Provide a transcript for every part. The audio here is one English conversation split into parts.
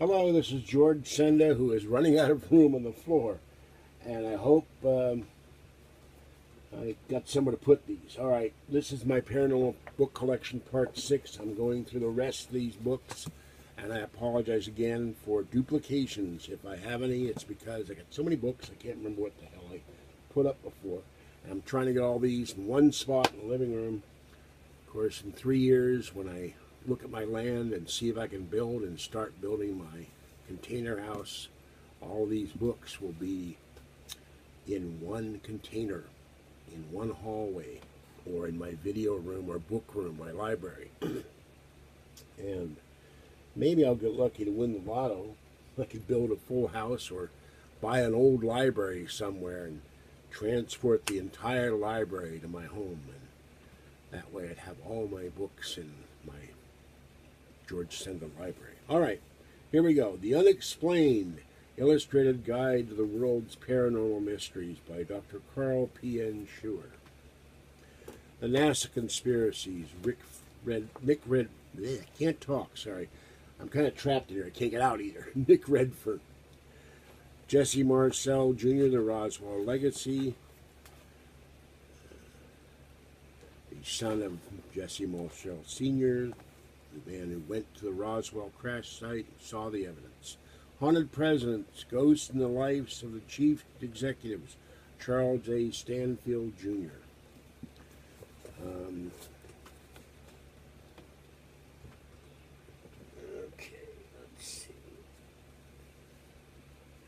Hello, this is George Senda, who is running out of room on the floor. And I hope I got somewhere to put these. All right, this is my paranormal book collection, part 6. I'm going through the rest of these books, and I apologize again for duplications. If I have any, it's because I got so many books, I can't remember what the hell I put up before. And I'm trying to get all these in one spot in the living room. Of course, in 3 years, when I look at my land and see if I can build and start building my container house, all these books will be in one container, in one hallway, or in my video room or book room, my library. And maybe I'll get lucky to win the lotto. I could build a full house or buy an old library somewhere and transport the entire library to my home. And that way I'd have all my books in my George Senda library. All right, here we go. The Unexplained, Illustrated Guide to the World's Paranormal Mysteries by Dr. Carl P.N. Schuer. The NASA Conspiracies, I can't talk, sorry. I'm kind of trapped in here. I can't get out either. Nick Redfern. Jesse Marcel Jr., The Roswell Legacy. The son of Jesse Marcel Sr., the man who went to the Roswell crash site and saw the evidence. Haunted Presidents, Ghosts in the Lives of the Chief Executives, Charles A. Stanfield Jr. Okay, let's see.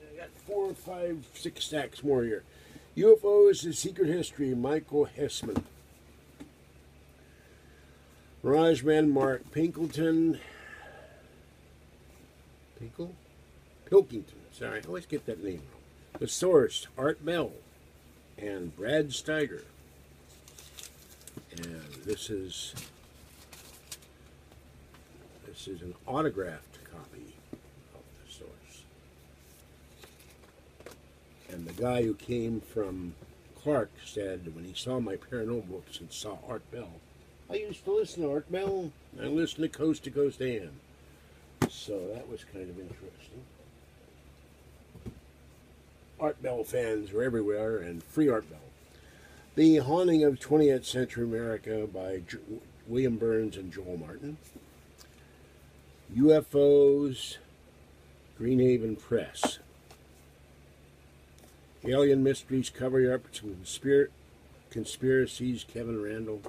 I got 4, 5, 6 stacks more here. UFOs, The Secret History, Michael Hessman. Mirage-Man, Mark Pilkington, sorry, I always get that name wrong. The Source, Art Bell, and Brad Steiger. And this is an autographed copy of The Source. And the guy who came from Clark said when he saw my paranormal books and saw Art Bell, I used to listen to Art Bell. I listened to Coast AM. So that was kind of interesting. Art Bell fans were everywhere, and free Art Bell. The Haunting of 20th Century America by William Burns and Joel Martin. UFOs, Greenhaven Press. Alien Mysteries, Cover-Ups, and Conspiracies, Kevin Randall.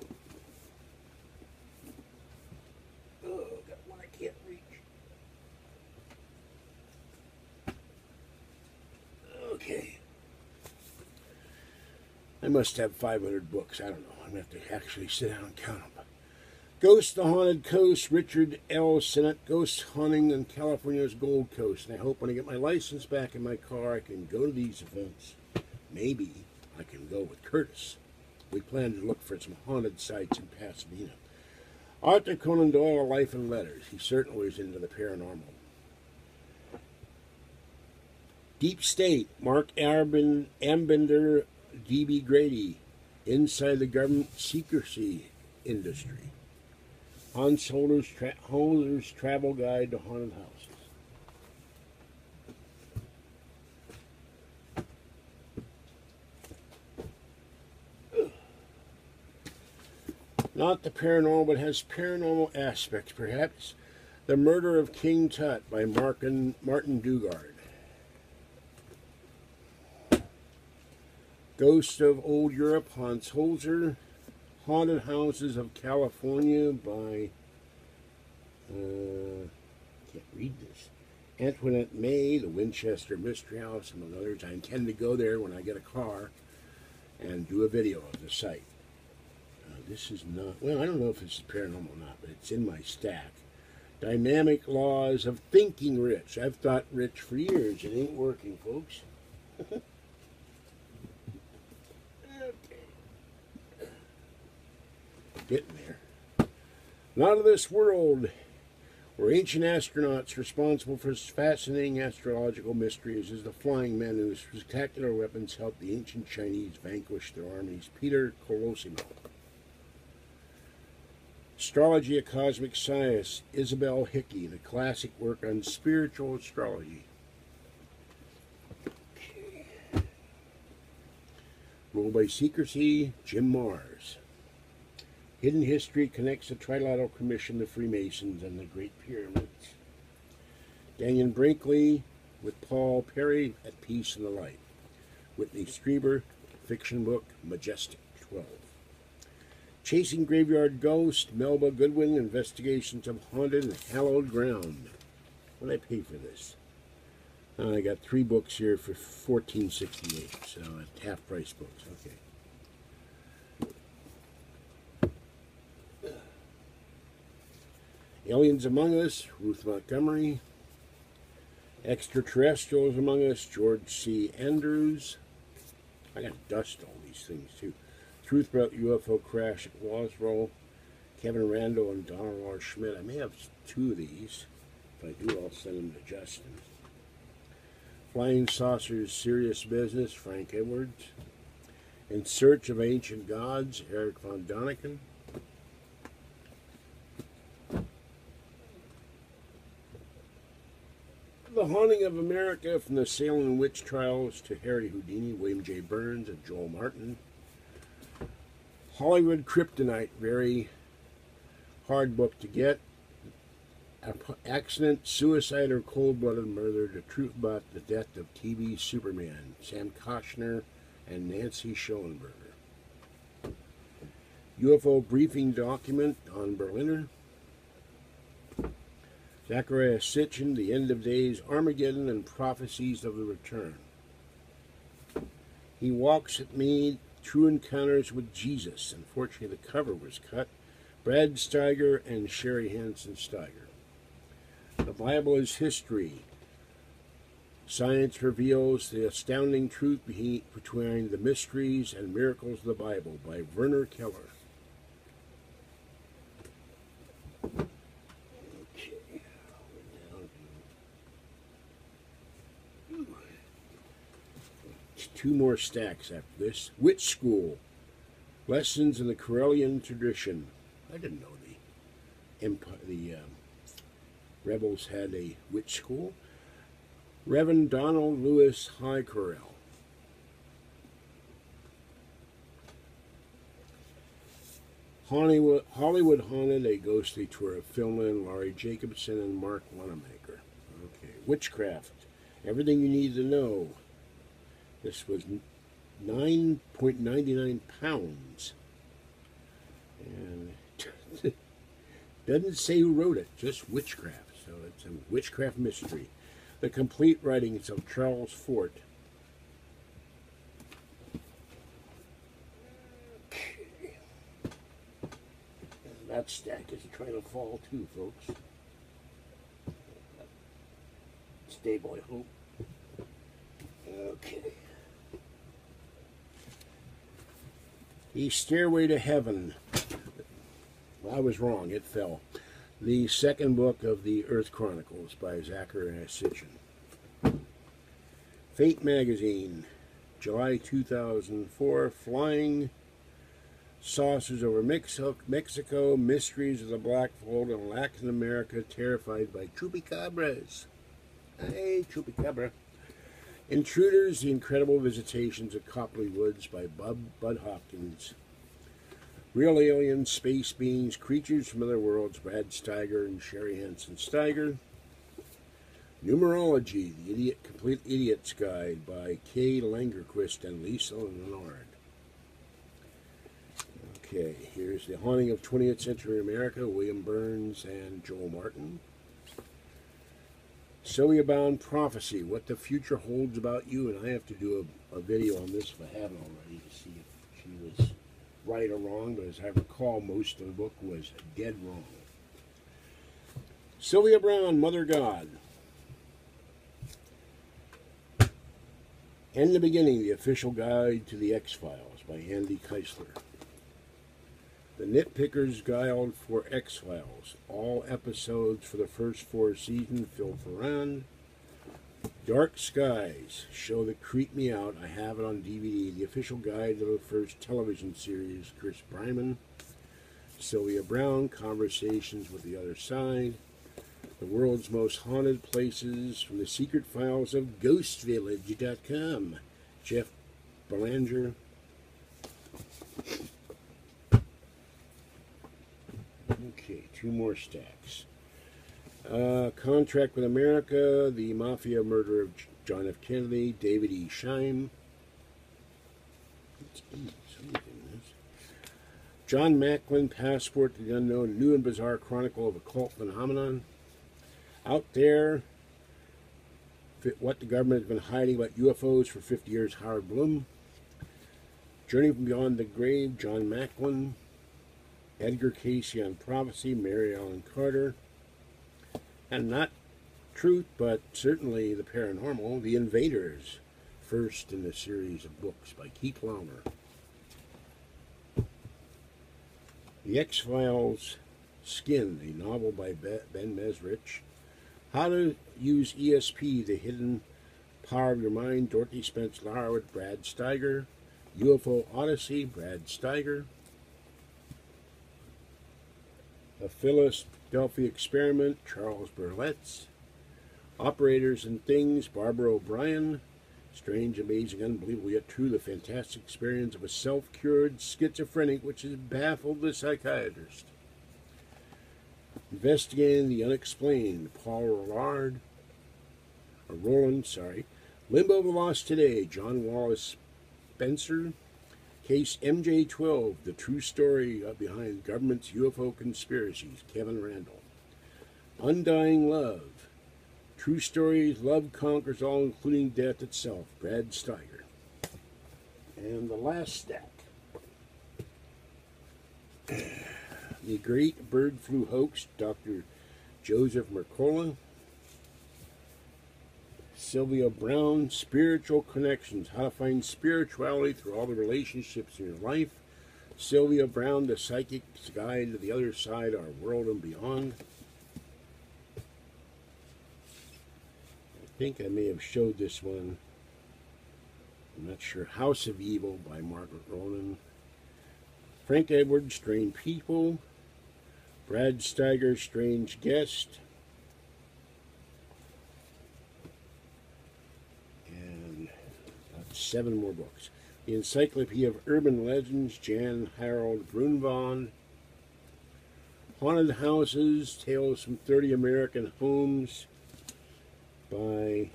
Okay. I must have 500 books. I don't know. I'm going to have to actually sit down and count them. Ghost the Haunted Coast, Richard L. Sinnott. Ghost Hunting on California's Gold Coast. And I hope when I get my license back in my car, I can go to these events. Maybe I can go with Curtis. We plan to look for some haunted sites in Pasadena. Arthur Conan Doyle, Life and Letters. He certainly was into the paranormal. Deep State, Mark Ambender, D.B. Grady, Inside the Government Secrecy Industry. Hans Holder's Travel Guide to Haunted Houses. Not the paranormal, but has paranormal aspects, perhaps. The Murder of King Tut by Martin Dugard. Ghost of Old Europe, Hans Holzer. Haunted Houses of California by, can't read this, Antoinette May, the Winchester Mystery House, among others. I intend to go there when I get a car and do a video of the site. This is not, well, I don't know if it's paranormal or not, but it's in my stack. Dynamic Laws of Thinking Rich. I've thought rich for years. It ain't working, folks. Getting there. Not of This World, where ancient astronauts responsible for fascinating astrological mysteries as the flying men whose spectacular weapons helped the ancient Chinese vanquish their armies. Peter Colosimo. Astrology, a Cosmic Science, Isabel Hickey, the classic work on spiritual astrology. Okay. Rule by Secrecy, Jim Mars. Hidden History connects the Trilateral Commission, the Freemasons, and the Great Pyramids. Daniel Brinkley with Paul Perry, At Peace in the Light. Whitney Strieber, fiction book, Majestic 12. Chasing Graveyard Ghost, Melba Goodwin, Investigations of Haunted and Hallowed Ground. What did I pay for this? I got 3 books here for $14.68, so at half-price books. Okay. Aliens Among Us, Ruth Montgomery. Extraterrestrials Among Us, George C. Andrews. I got to dust all these things too. Truth About UFO Crash at Roswell. Kevin Randall and Donald R. Schmidt. I may have 2 of these. If I do, I'll send them to Justin. Flying Saucers, Serious Business, Frank Edwards. In Search of Ancient Gods, Eric von Daniken. The Haunting of America, from the Salem Witch Trials to Harry Houdini, William J. Burns and Joel Martin. Hollywood Kryptonite, very hard book to get. Accident, Suicide, or Cold-Blooded Murder, The Truth About the Death of TV Superman, Sam Koshner and Nancy Schoenberger. UFO Briefing Document, Don Berliner. Zachariah Sitchin, The End of Days, Armageddon, and Prophecies of the Return. He Walks at Me, True Encounters with Jesus. Unfortunately, the cover was cut. Brad Steiger and Sherry Hansen Steiger. The Bible is History. Science reveals the astounding truth between the mysteries and miracles of the Bible, by Werner Keller. Two more stacks after this. Witch School. Lessons in the Corellian Tradition. I didn't know the rebels had a witch school. Reverend Donald Lewis High Corel. Hollywood Haunted, a ghostly tour of filmland, Laurie Jacobson and Mark Wanamaker. Okay. Witchcraft. Everything you need to know. This was 9.99 pounds. And doesn't say who wrote it, just witchcraft. So it's a witchcraft mystery. The complete writings of Charles Fort. Okay. That stack is trying to fall too, folks. Stable, I hope. Okay. The Stairway to Heaven. Well, I was wrong, it fell. The second book of the Earth Chronicles by Zachariah Sitchin. Fate Magazine, July 2004. Flying Saucers over Mexico, Mysteries of the Black Fold, and Latin America terrified by chupacabras. Hey, chupacabra. Intruders, The Incredible Visitations of Copley Woods by Bud Hopkins. Real Aliens, Space Beings, Creatures from Other Worlds, Brad Steiger and Sherry Hansen Steiger. Numerology, The Complete Idiot's Guide by Kay Langerquist and Lisa Leonard. Okay, here's The Haunting of 20th Century America, William Burns and Joel Martin. Sylvia Bound Prophecy, What the Future Holds About You, and I have to do a video on this if I haven't already to see if she was right or wrong, but as I recall, most of the book was dead wrong. Sylvia Brown, Mother God. In the Beginning, The Official Guide to the X-Files by Andy Keisler. The Nitpicker's Guide for X-Files. All episodes for the first 4 seasons, Phil Ferrand. Dark Skies, show that creeped me out. I have it on DVD. The Official Guide to the First Television Series, Chris Bryman. Sylvia Browne, Conversations with the Other Side. The World's Most Haunted Places from the Secret Files of GhostVillage.com. Jeff Belanger. Okay, 2 more stacks. Contract with America, The Mafia Murder of John F. Kennedy, David E. Scheim. John Macklin, Passport to the Unknown, New and Bizarre Chronicle of Occult Phenomenon. Out There, What the Government Has Been Hiding About UFOs for 50 Years, Howard Bloom. Journey from Beyond the Grave, John Macklin. Edgar Casey on Prophecy, Mary Ellen Carter. And not truth, but certainly the paranormal, The Invaders, first in the series of books by Keith Laumer. The X-Files, Skin, a novel by Ben Mesrich. How to Use ESP, The Hidden Power of Your Mind, Dorothy Spence Larwood, Brad Steiger. UFO Odyssey, Brad Steiger. The Philadelphia Experiment, Charles Berlitz. Operators and Things, Barbara O'Brien. Strange, Amazing, Unbelievable, Yet True, The Fantastic Experience of a Self-Cured Schizophrenic which has baffled the psychiatrist. Investigating the Unexplained, Paul Roland. Limbo of the Lost Today, John Wallace Spencer. Case MJ12, The True Story Behind Government's UFO Conspiracies, Kevin Randall. Undying Love, True Stories, Love Conquers All, Including Death Itself, Brad Steiger. And the last stack. The Great Bird Flu Hoax, Dr. Joseph Mercola. Sylvia Browne, Spiritual Connections, How to Find Spirituality Through All the Relationships in Your Life. Sylvia Browne, The Psychic's Guide to the Other Side, Our World and Beyond. I think I may have showed this one. I'm not sure. House of Evil by Margaret Ronan. Frank Edwards, Strange People. Brad Steiger, Strange Guest. And 7 more books. The Encyclopedia of Urban Legends, Jan Harold Brunvand. Haunted Houses, Tales from 30 American Homes by,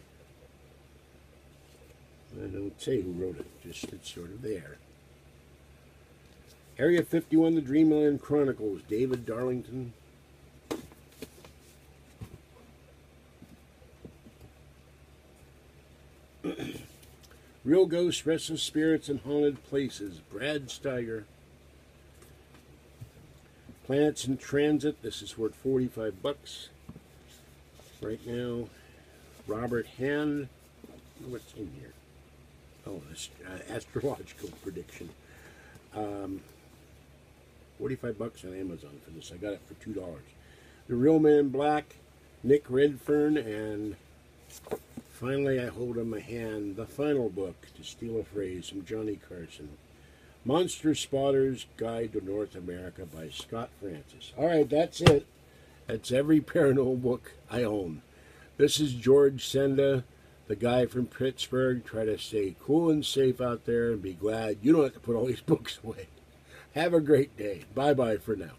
I don't say who wrote it, just it's sort of there. Area 51, The Dreamland Chronicles, David Darlington. Real Ghosts, Restless Spirits, and Haunted Places, Brad Steiger. Planets in Transit, this is worth 45 bucks right now. Robert Hand, what's in here? Oh, this astrological prediction. 45 bucks on Amazon for this. I got it for $2. The Real Man Black, Nick Redfern, and finally I hold in my hand the final book, to steal a phrase, from Johnny Carson. Monster Spotter's Guide to North America by Scott Francis. All right, that's it. That's every paranormal book I own. This is George Senda, the guy from Pittsburgh. Try to stay cool and safe out there and be glad you don't have to put all these books away. Have a great day. Bye-bye for now.